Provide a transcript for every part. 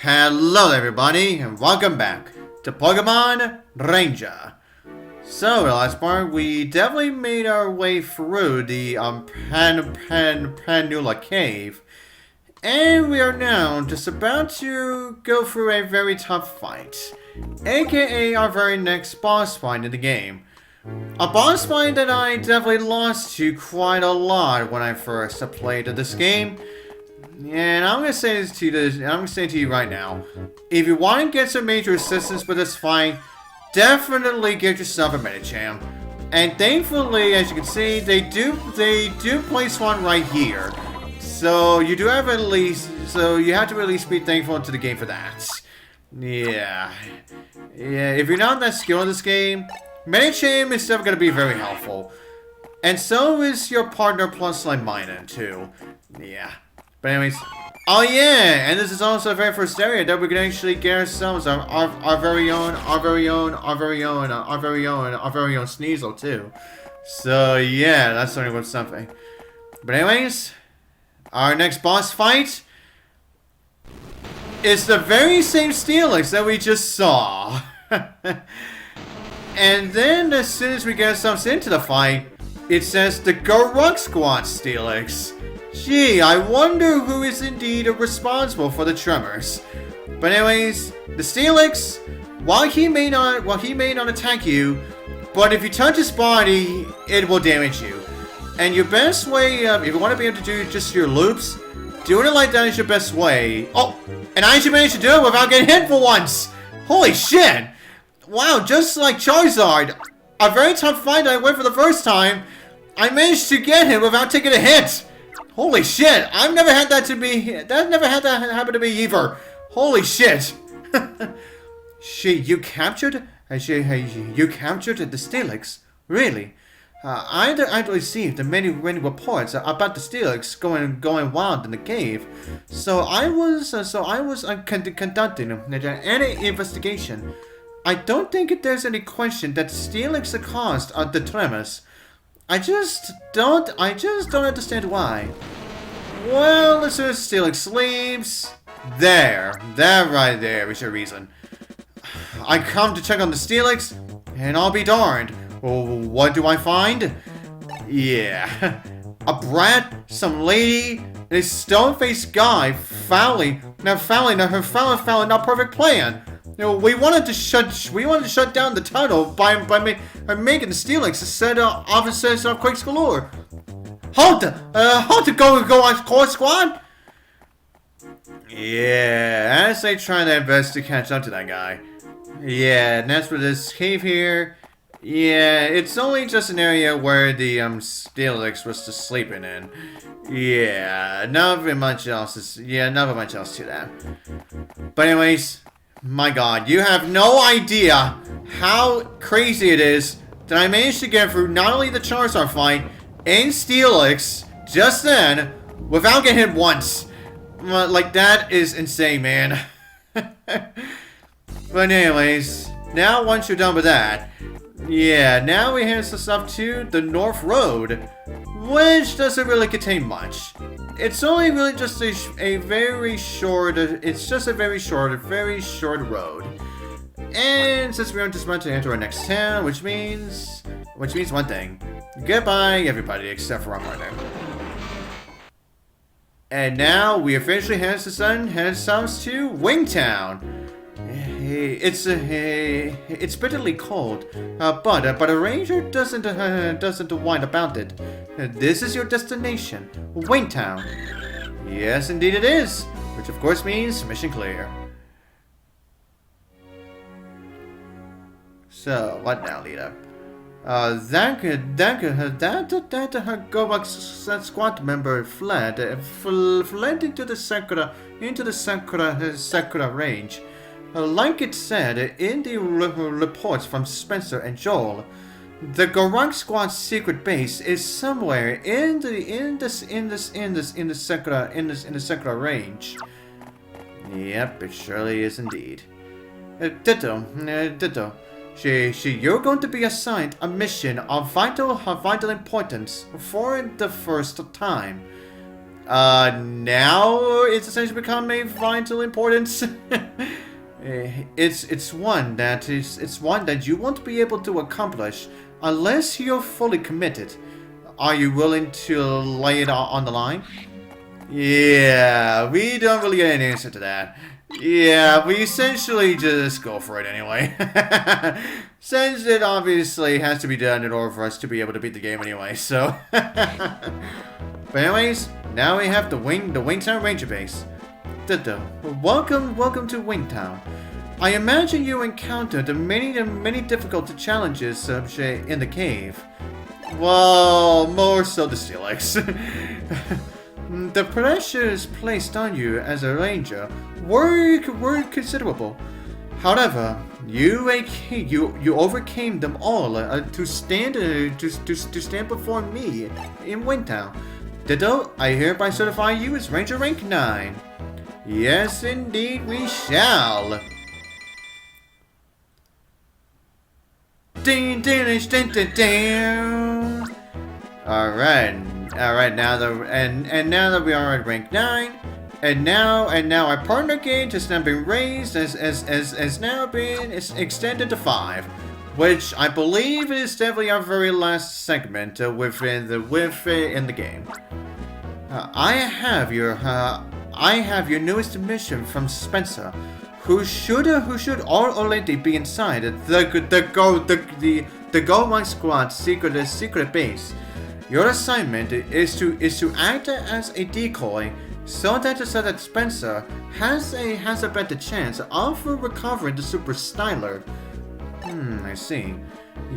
Hello everybody, and welcome back to Pokemon Ranger. So, last part, we definitely made our way through the Panula Cave. And we are now just about to go through a very tough fight. AKA our very next boss fight in the game. A boss fight that I definitely lost to quite a lot when I first played this game. And I'm gonna say this to you. I'm gonna say to you right now: if you want to get some major assistance with this fight, definitely get yourself a Medicham. And thankfully, as you can see, they do place one right here. So you do have at least. So you have to at least be thankful to the game for that. Yeah. If you're not that skilled in this game, Medicham is definitely gonna be very helpful. And so is your partner plus like mine too. Yeah. But anyways, oh yeah, and this is also the very first area that we can actually get ourselves our very own Sneasel too. So yeah, that's certainly worth something. But anyways, our next boss fight is the very same Steelix that we just saw. And then as soon as we get ourselves into the fight, it says the Grunt Squad Steelix. Gee, I wonder who is indeed responsible for the Tremors. But anyways, the Steelix, while he may not attack you, but if you touch his body, it will damage you. And your best way, if you want to be able to do just your loops, doing it like that is your best way. Oh, and I actually managed to do it without getting hit for once. Holy shit! Wow, just like Charizard, a very tough fight I went for the first time, I managed to get him without taking a hit. Holy shit! I've never had that happen to me either. Holy shit! You captured the Steelix? Really? I received many reports about the Steelix going wild in the cave. So I was conducting an investigation. I don't think there's any question that Steelix caused the Tremors. I just don't understand why. Well, as soon as Steelix leaves, that right there is your reason. I come to check on the Steelix, and I'll be darned. Well, what do I find? Yeah, a brat, some lady, and a stone-faced guy fouling not perfect plan. You know, we wanted to shut down the tunnel by making the Steelix set officers of Quakes galore. Halt to go on core squad. Yeah, as they try their best to catch up to that guy. Yeah, and that's for this cave here. Yeah, it's only just an area where the Steelix was just sleeping in. Yeah, nothing much else to that. But anyways. My god, you have no idea how crazy it is that I managed to get through not only the Charizard fight and Steelix just then without getting hit once. Like, that is insane, man. But anyways, now once you're done with that, yeah, now we head up to the North Road, which doesn't really contain much. It's only really just a very short road. And since we're just about to enter our next town, which means one thing. Goodbye, everybody, except for our partner. And now we officially head south to Wintown. It's bitterly cold, but a ranger doesn't whine about it. This is your destination, Wintown. Yes, indeed it is, which of course means mission clear. So what now, Lita? That Gobak squad member fled into the Sekra Range. Like it said in the reports from Spenser and Joel, the Grunt Squad's secret base is somewhere in the Sekra Range. Yep, it surely is indeed. Ditto. You're going to be assigned a mission of vital importance for the first time. Now it's essentially become a vital importance. It's one that you won't be able to accomplish unless you're fully committed. Are you willing to lay it on the line? Yeah, we don't really get an answer to that. Yeah, we essentially just go for it anyway. Since it obviously has to be done in order for us to be able to beat the game anyway, so... But anyways, now we have the Wintown Ranger base. Welcome to Wintown. I imagine you encountered many difficult challenges in the cave. Well, more so the Steelix. The pressures placed on you as a ranger were considerable. However, you overcame them all to stand before me in Wintown. Ditto, I hereby certify you as Ranger Rank 9. Yes, indeed, we shall. Alright, now that we are at rank 9, and now our partner gauge has now been raised as now been extended to 5, which I believe is definitely our very last segment in the game. I have your newest mission from Spenser, who should already be inside the Go My Squad secret base. Your assignment is to act as a decoy so that Spenser has a better chance of recovering the Super Styler. I see.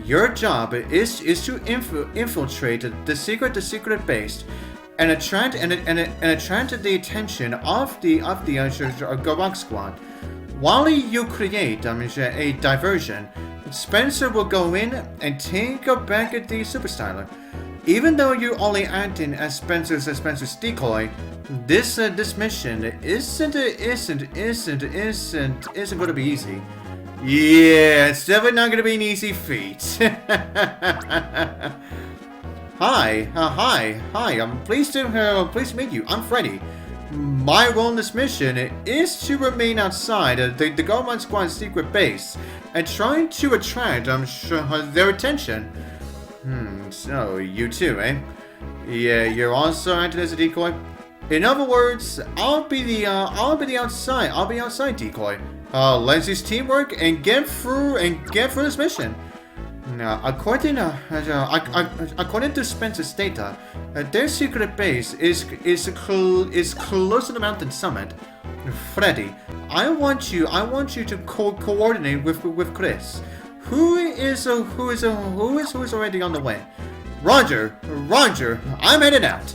Your job is to infiltrate the secret base and attract the attention of the Garrock Squad. While you create a diversion, Spenser will go in and take back the Super Styler. Even though you're only acting as Spenser's decoy, this mission isn't going to be easy. Yeah, it's definitely not going to be an easy feat. Hi. I'm pleased to meet you. I'm Freddy. My role in this mission is to remain outside the Go Squad's secret base and trying to attract their attention. So you too, eh? Yeah, you're also acting as a decoy. In other words, I'll be outside decoy. Let's use teamwork and get through this mission. Now, according to Spenser's data, their secret base is close to the mountain summit. Freddy, I want you to coordinate with Chris, who is already on the way. Roger, I'm headed out.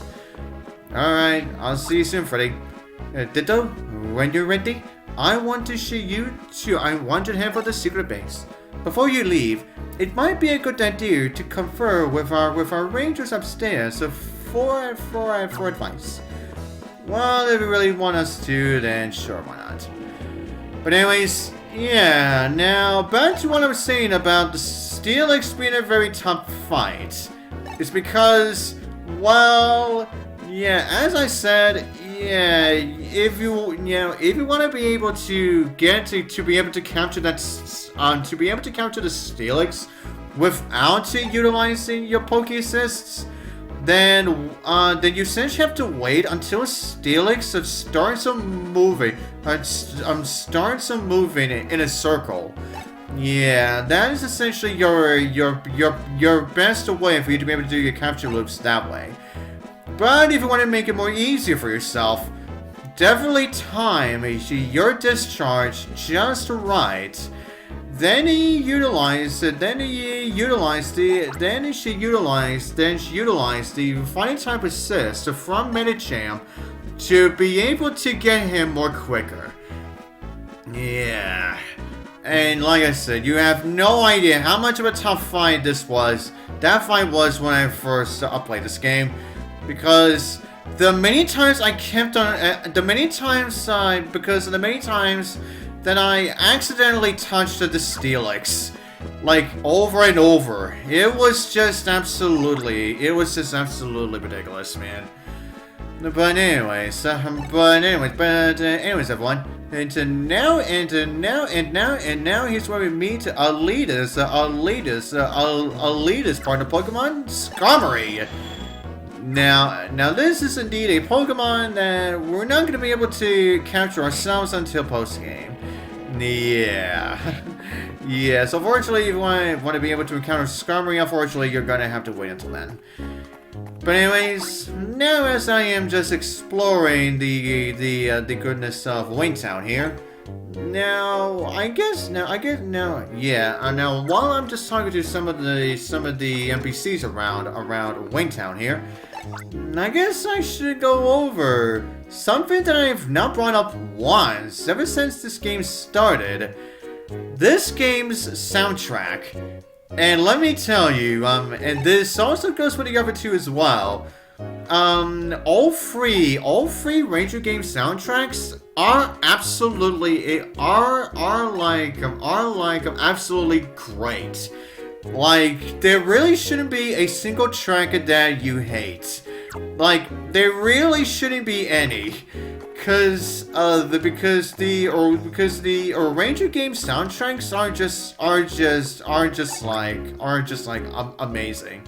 All right, I'll see you soon, Freddy. Ditto, when you're ready, I want to head for the secret base. Before you leave, it might be a good idea to confer with our rangers upstairs for advice. Well, if you really want us to, then sure, why not? But anyways, yeah, now back to what I was saying about the Steelix being a very tough fight. It's because, well, yeah, as I said, yeah, if you want to be able to capture the Steelix without utilizing your Poke Assists, then you essentially have to wait until Steelix starts moving in a circle. Yeah, that is essentially your best way for you to be able to do your capture loops that way. But if you want to make it more easier for yourself, definitely time your discharge just right. Then she utilized the Fighting Type Assist from Medicham to be able to get him more quicker. Yeah. And like I said, you have no idea how much of a tough fight this was. That fight was when I first played this game. Because the many times that I accidentally touched the Steelix, like over and over, it was just absolutely ridiculous, man. But anyways, everyone. And now here's where we meet Elita's part of Pokemon, Skarmory. Now this is indeed a Pokemon that we're not going to be able to capture ourselves until post-game. Yeah. Yeah, so unfortunately, if you want to be able to encounter Skarmory, unfortunately, you're going to have to wait until then. But anyways, now as I am just exploring the goodness of Wintown here, now while I'm just talking to some of the NPCs around Wintown here, I guess I should go over something that I've not brought up once ever since this game started. This game's soundtrack. And let me tell you, and this also goes for the other two as well. All three Ranger game soundtracks are absolutely absolutely great. Like, there really shouldn't be a single track that you hate. Like, there really shouldn't be any. Because the Ranger game soundtracks are just amazing.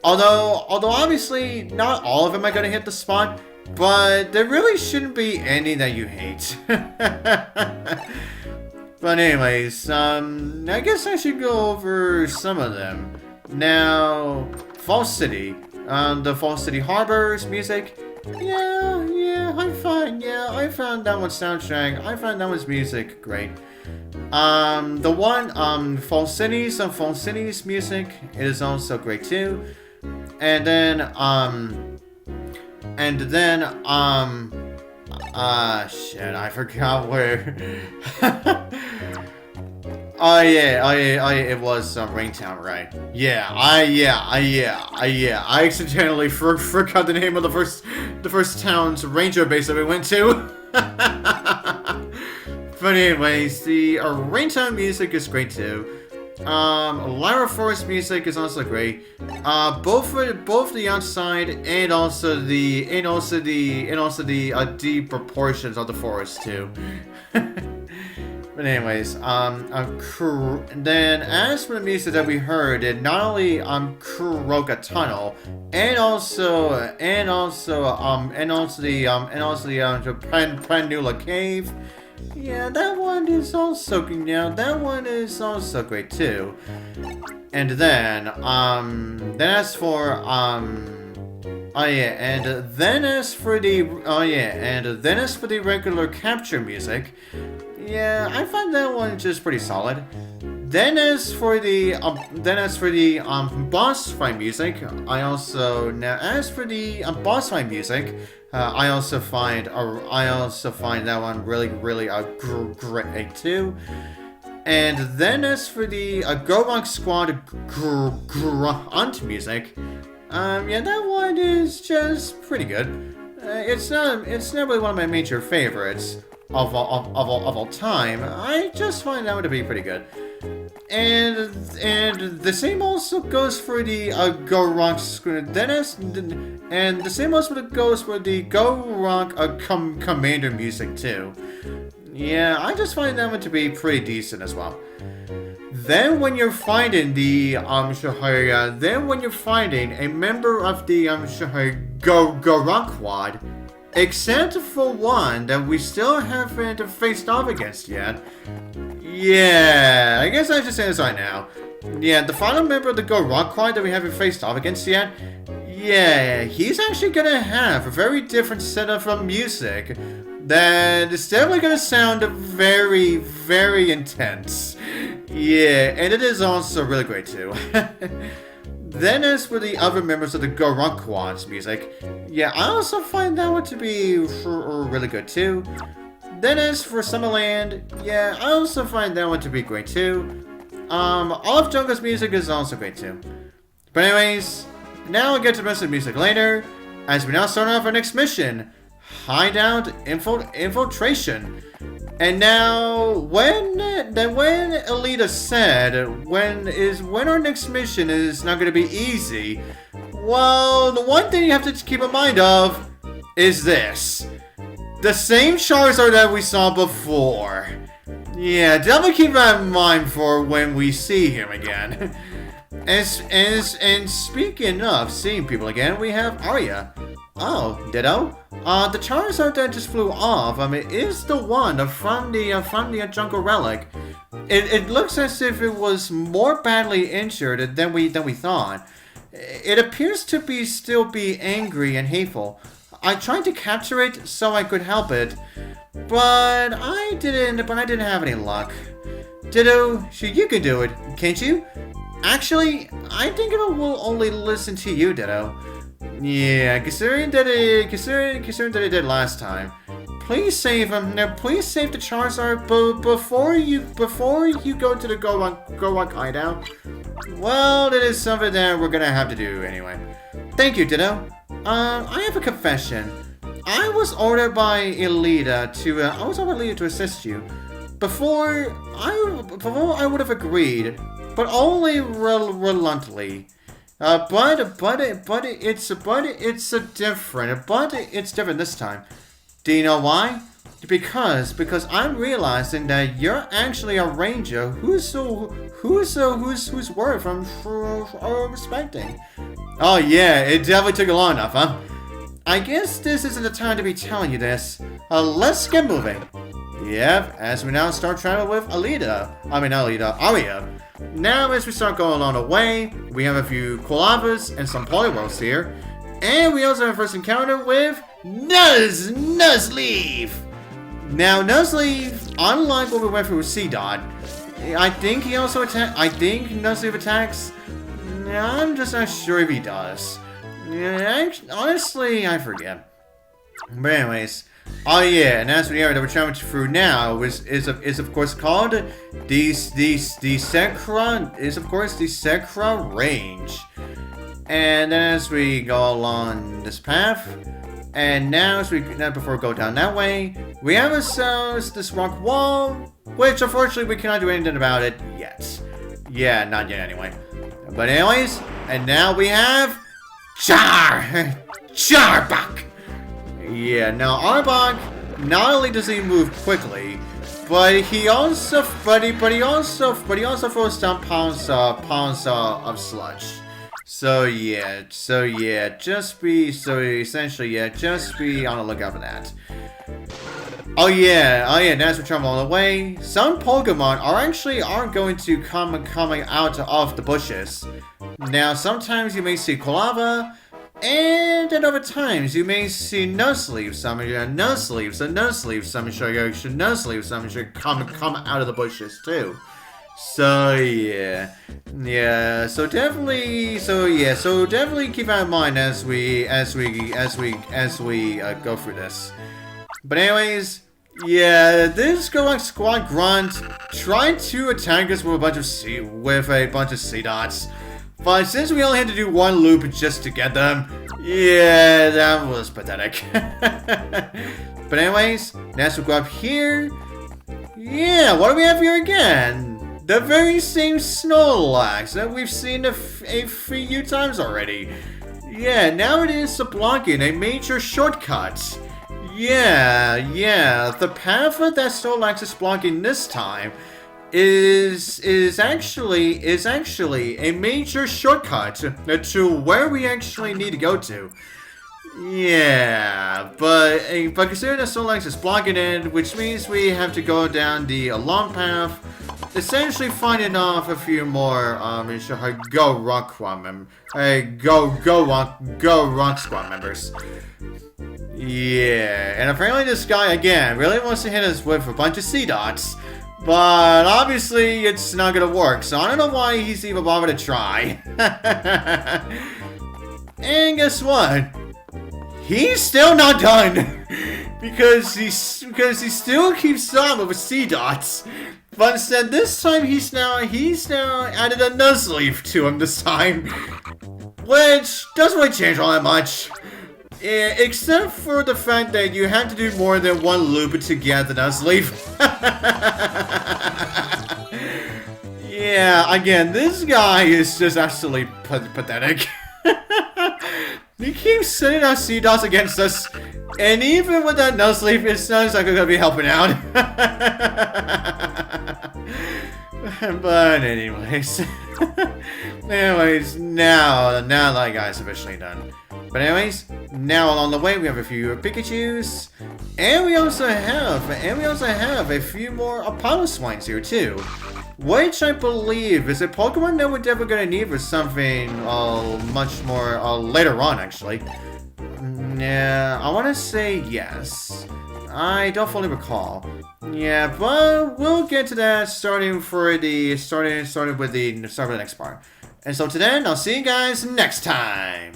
Although obviously not all of them are gonna hit the spot, but there really shouldn't be any that you hate. But anyways, I guess I should go over some of them. Now, Falls City, the Falls City Harbor's music. Yeah, I found that one's soundtrack. I found that one's music great. The one, Falls City's music is also great too. And then, shit, I forgot where. Oh yeah, it was Raintown, right? I accidentally forgot the name of the first town's ranger base that we went to. But anyways, the Raintown music is great too. Lyra Forest music is also great. Both the outside and also the deep proportions of the forest too. But anyways, then as for the music that we heard, it not only Kuroka Tunnel and also the Pranula Cave. Yeah, that one is also great too. And then as for the regular capture music. Yeah, I find that one just pretty solid. Then as for the boss fight music, I also find that one really great too. And then as for the Gorok Squad grunt music, yeah, that one is just pretty good. It's not really one of my major favorites of all time. I just find that one to be pretty good. And the same also goes for the Gorok and the same also goes for the Gorok Commander music too. Yeah, I just find that one to be pretty decent as well. Then when you're finding the a member of the Gorok Quad, except for one that we still haven't faced off against yet. Yeah, I guess I should say this right now. Yeah, the final member of the Gorok Quad that we haven't faced off against yet. Yeah, he's actually gonna have a very different setup of music that is definitely gonna sound very, very intense. Yeah, and it is also really great too. Then as for the other members of the Gorok Quad's music, yeah, I also find that one to be really good too. Then as for Summerland, yeah, I also find that one to be great too. All of Jungle's music is also great too. But anyways, now we'll get to the rest of the music later, as we now start off our next mission, Hideout Infiltration. And now, when Elita said when our next mission is not going to be easy, well, the one thing you have to keep in mind of is this. The same Charizard that we saw before. Yeah, definitely keep that in mind for when we see him again. And speaking of seeing people again, we have Aria. Oh, ditto. The Charizard that just flew off, is the one from the Jungle Relic. It looks as if it was more badly injured than we thought. It appears to still be angry and hateful. I tried to capture it so I could help it, but I didn't have any luck. Ditto, you can do it, can't you? Actually, I think it will only listen to you, Ditto. Yeah, considering that it did last time. Please save him. Now, please save the Charizard before you go to the Go-Rock hideout. Well, it is something that we're gonna have to do anyway. Thank you, Ditto. I have a confession. I was ordered by Elita to assist you. Before I would have agreed, but only reluctantly. But it's different this time. Do you know why? Because I'm realizing that you're actually a ranger who's worth I'm respecting. Oh yeah, it definitely took long enough, huh? I guess this isn't the time to be telling you this. Let's get moving. Yep, as we now start traveling with Aria. Now, as we start going along the way, we have a few Quillavas and some Poliwhirls here. And we also have first encounter with Nuzleaf! Now, Nuzleaf, unlike what we went through with Seedot, I think Nuzleaf attacks. I'm just not sure if he does. Honestly, I forget. But anyways, oh yeah, and as for the area that we're traveling through now is of course called the Sekra Range. And then as we go along this path, and now before we go down that way, we have ourselves this rock wall, which unfortunately we cannot do anything about it yet. Yeah, not yet anyway. But anyways, and now we have Arbok. Yeah, now Arbok, not only does he move quickly, but he also throws down pounds of sludge. So just be on the lookout for that. Oh yeah, and as we travel all the way, some Pokemon are going to coming out of the bushes. Now sometimes you may see Quilava, and at other times you may see Nuzleaf. Some should come out of the bushes too. So definitely keep that in mind as we go through this. But anyways, yeah, this Squad Grunt tried to attack us with a bunch of Seedots. But since we only had to do one loop just to get them, yeah, that was pathetic. But anyways, next we'll go up here. Yeah, what do we have here again? The very same Snorlax that we've seen a few times already. Yeah, now it is blocking a major shortcut. Yeah, the path that Snorlax is blocking this time is actually a major shortcut to where we actually need to go to. Yeah, but considering that Steelix is blocking it, which means we have to go down the long path, essentially finding off a few more Go Rock Squad members. Yeah, and apparently this guy again really wants to hit us with a bunch of Seedots, but obviously it's not gonna work. So I don't know why he's even bothered to try. And guess what? He's still not done, because he still keeps on with Seedots, but instead this time he's now added a Nuzleaf to him this time, which doesn't really change all that much, except for the fact that you have to do more than one loop to get the Nuzleaf. Yeah, again, this guy is just absolutely pathetic. He keeps sending out Seedots against us, And even with that Nuzleaf, it sounds like we're gonna be helping out. But anyways. Now that guy's officially done. But anyways, now along the way we have a few Pikachus. And we also have a few more Apollo Swines here too. Which I believe is a Pokemon that we're definitely gonna need for something much more later on actually. Yeah, I wanna say yes. I don't fully recall. Yeah, but we'll get to that starting with the start of the next part. And so to then, I'll see you guys next time.